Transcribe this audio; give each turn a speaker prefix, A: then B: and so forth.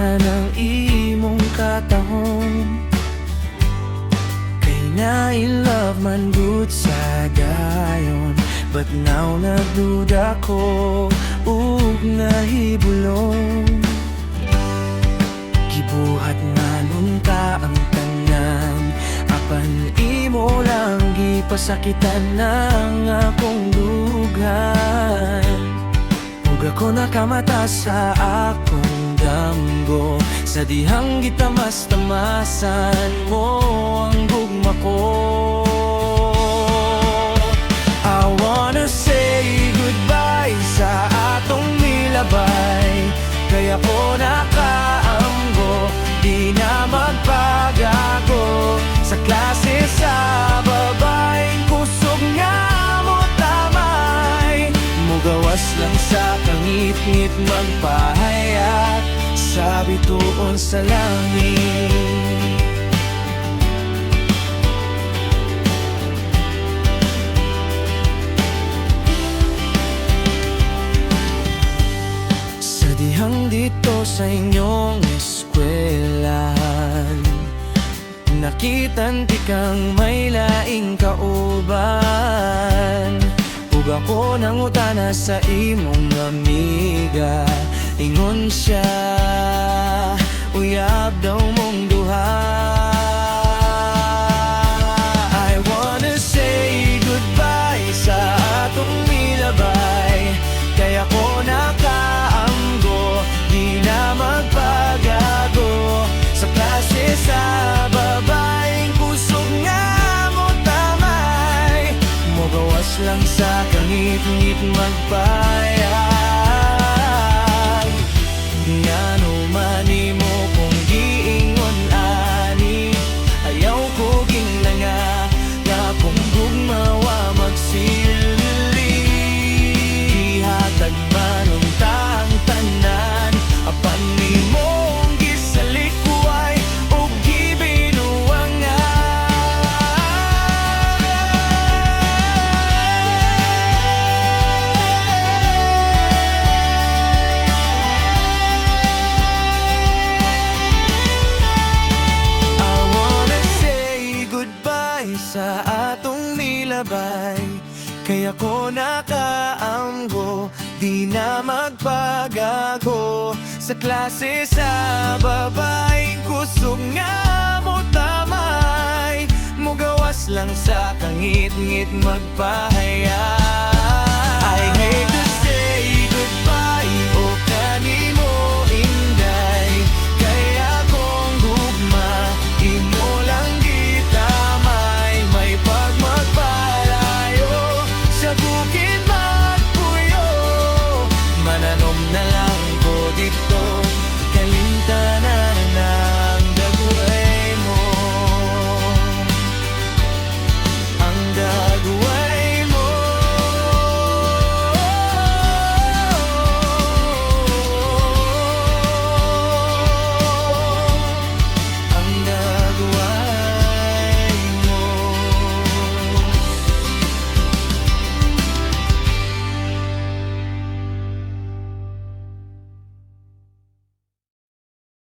A: man ang imong katahong, kay na in love man gud sa gayon. But now nagduda ko ug nahibulong, gibuhat na nunta ang tanan, apan imo lang gipasakitan ng akong dughan. Ug ako nakamata sa akong damgo, sa dihang gitamas-tamasan mo ang gugma ko. I wanna say goodbye sa atong milabay, kaya ko nakaamgo, di na magpagago. Sa klase sa babaeng kusog nga mo tamay, mugawas lang sa kangit-ngit magpahayag sa bituon sa langit. Dihang dito sa inyong eskwelahan, nakitan ti kang may laing kauban. Ug ako nangutana sa imong amiga, ingon siya uyab daw mong duha. I wanna say goodbye sa atong milabay, kaya ko nakaamgo, di na magpagago. Sa klase sa babaeng kusog nga mo tamay, mugawas lang sa kangit-ngit magpayag. Ngano man imo kung giingon ani, ayaw ko ginanga na kung gugmawa magsilili. Ihatag man unta ang tanan, apan nimong gisalikway o sa atong nilabay, kaya ko nakaamgo, di na magpagago. Sa klase sa babaeng kusog nga mo tamay, mugawas lang sa kangit-ngit magpahayag. I hate to